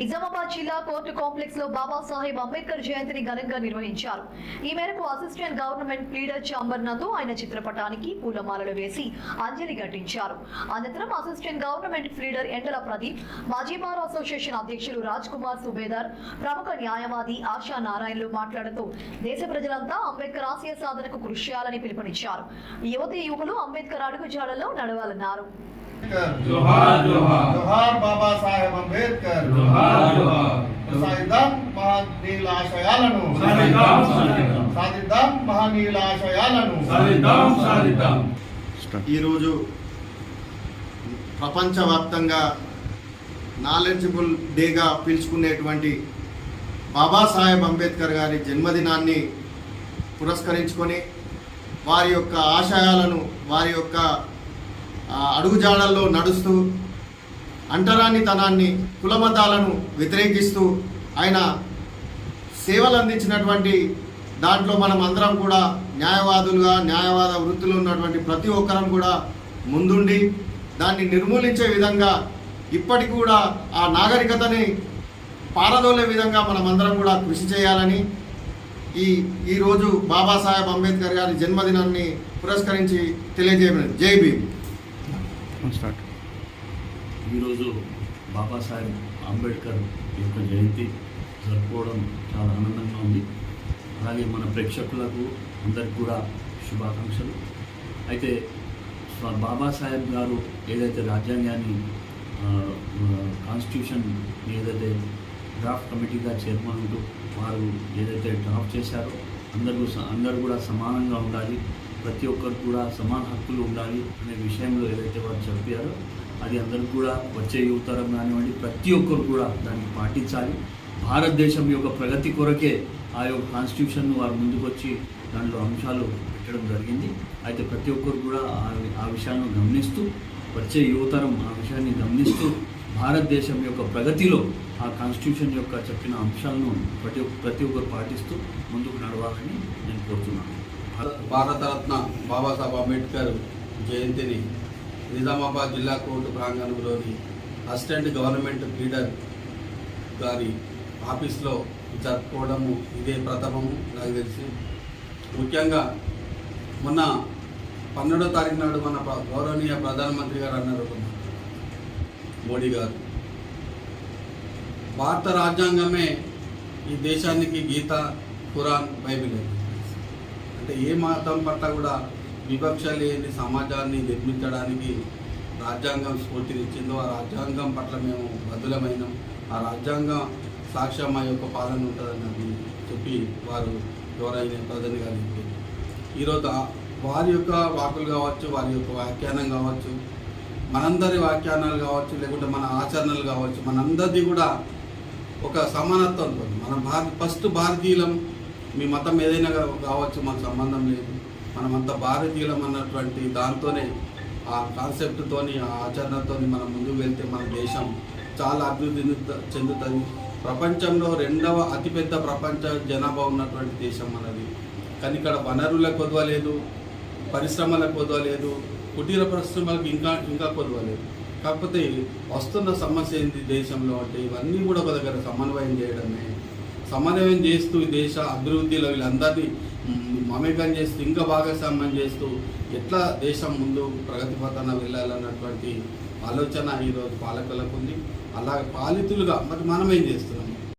నిజామాబాద్ జిల్లా court complex లో బాబాసాహెబ్ అంబేద్కర్ జయంతిని ఘనంగా నిర్వహించారు. ఈ మేరకు అసిస్టెంట్ గవర్నమెంట్ ప్లీడర్ చాంబర్ నందు ఆయన చిత్రపటానికి పూలమాలలు వేసి అంజలి ఘటించారు. అనంతరం అసిస్టెంట్ గవర్నమెంట్ ప్లీడర్ ఎండల ప్రదీప్, మాజీ బార్ అసోసియేషన్ అధ్యక్షులు రాజ్ కుమార్ సుబేదార్, ప్రముఖ న్యాయవాది ఆశా నారాయణలు మాట్లాడుతూ దేశ ప్రజలంతా అంబేద్కర్ ఆశయ సాధనకు కృషి చేయాలని పిలుపునిచ్చారు. యువతీ యువకులు అంబేద్కర్ అడుగుజాడల్లో నడవాలన్నారు. जोहार जोहार जोहार बाबा साहेब अंबेडकर जोहार जोहार సాధిద్దాం మహనీయులాశయాలను సాధిద్దాం. ఈరోజు ప్రపంచవ్యాప్తంగా నాలెడ్జబుల్ డేగా పిలుచుకునేటువంటి బాబాసాహెబ్ అంబేద్కర్ గారి జన్మదినాన్ని పురస్కరించుకొని వారి యొక్క ఆశయాలను, వారి యొక్క అడుగుజాడల్లో నడుస్తూ అంటరానితనాన్ని, కులమతాలను వ్యతిరేకిస్తూ ఆయన సేవలు అందించినటువంటి దాంట్లో మనం అందరం కూడా న్యాయవాదులుగా, న్యాయవాద వృత్తిలో ఉన్నటువంటి ప్రతి ఒక్కరం కూడా ముందుండి దాన్ని నిర్మూలించే విధంగా, ఇప్పటికి కూడా ఆ నాగరికతని పారదోలే విధంగా మనం అందరం కూడా కృషి చేయాలని ఈరోజు బాబాసాహెబ్ అంబేద్కర్ గారి జన్మదినాన్ని పురస్కరించి తెలియజేయబడింది. జై భీమ్. ఈరోజు బాబాసాహెబ్ అంబేద్కర్ యొక్క జయంతి జరుపుకోవడం చాలా ఆనందంగా ఉంది. అలాగే మన ప్రేక్షకులకు అందరికి కూడా శుభాకాంక్షలు. అయితే బాబాసాహెబ్ గారు ఏదైతే రాజ్యాంగాన్ని, కాన్స్టిట్యూషన్ ఏదైతే డ్రాఫ్ట్ కమిటీగా చైర్మన్ ఉంటూ వారు ఏదైతే డ్రాఫ్ట్ చేశారో అందరూ కూడా సమానంగా ఉండాలి, ప్రతి ఒక్కరికి కూడా సమాన హక్కులు ఉండాలి అనే విషయంలో ఏదైతే వారు చెప్పారో అది అందరికి కూడా వచ్చే యువతరం కానివ్వండి, ప్రతి ఒక్కరు కూడా దాన్ని పాటించాలి. భారతదేశం యొక్క ప్రగతి కొరకే ఆ యొక్క కాన్స్టిట్యూషన్ను వారు ముందుకొచ్చి దాంట్లో అంశాలు పెట్టడం జరిగింది. అయితే ప్రతి ఒక్కరు కూడా ఆ విషయాన్ని గమనిస్తూ, వచ్చే యువతరం ఆ విషయాన్ని గమనిస్తూ భారతదేశం యొక్క ప్రగతిలో ఆ కాన్స్టిట్యూషన్ యొక్క చెప్పిన అంశాలను ప్రతి ఒక్కరు పాటిస్తూ ముందుకు నడవాలని నేను కోరుతున్నాను. భారతరత్న బాబాసాహెబ్ అంబేద్కర్ జయంతిని నిజామాబాద్ జిల్లా కోర్టు ప్రాంగణంలోని అసిస్టెంట్ గవర్నమెంట్ ప్లీడర్ గారి ఆఫీస్లో జరుపుకోవడము ఇదే ప్రథమము నాకు తెలిసి. ముఖ్యంగా మొన్న 12వ తారీఖు నాడు మన గౌరవనీయ ప్రధానమంత్రి గారు అన్నారు, మోడీ గారు, భారత రాజ్యాంగమే ఈ దేశానికి గీత, ఖురాన్, బైబిల్. అంటే ఏ మతం పట్ల కూడా వివక్ష లేని సమాజాన్ని నిర్మించడానికి రాజ్యాంగం స్ఫూర్తినిచ్చిందో ఆ రాజ్యాంగం పట్ల మేము బద్దులమైనాం. ఆ రాజ్యాంగం సాక్ష్యం మా యొక్క పాలన ఉంటుందని చెప్పి వారు ఎవరైనా ప్రధాని గారు చెప్పారు. ఈరోజు వారి యొక్క వాకులు కావచ్చు, వారి యొక్క వ్యాఖ్యానం కావచ్చు, మనందరి వ్యాఖ్యానాలు కావచ్చు, లేకుంటే మన ఆచరణలు కావచ్చు, మనందరిది కూడా ఒక సమానత్వంతో మనం ఫస్ట్ భారతీయులం, మీ మతం ఏదైనా కావచ్చు, మాకు సంబంధం లేదు, మనమంతా భారతీయులం అన్నటువంటి దాంతోనే, ఆ కాన్సెప్ట్తోని, ఆ ఆచరణతో మనం ముందుకు వెళ్తే మన దేశం చాలా అభివృద్ధి చెందుతుంది. ప్రపంచంలో 2వ అతిపెద్ద ప్రపంచ జనాభా ఉన్నటువంటి దేశం మనది. కానీ ఇక్కడ వనరులకు కొదవలేదు, పరిశ్రమలకు కొదవలేదు, కుటీర పరిశ్రమలకు ఇంకా కొదవలేదు. కాకపోతే వస్తున్న సమస్య ఏంటి దేశంలో అంటే ఇవన్నీ కూడా ఒక దగ్గర సమన్వయం చేస్తూ ఈ దేశ అభివృద్ధిలో వీళ్ళందరినీ మమేకం చేస్తూ, ఇంకా భాగస్వామ్యం చేస్తూ ఎట్లా దేశం ముందు ప్రగతి పథాన వెళ్ళాలన్నటువంటి ఆలోచన ఈరోజు పాలకులకు ఉంది. అలాగే పాలితులుగా మరి మనం ఏం చేస్తున్నాం?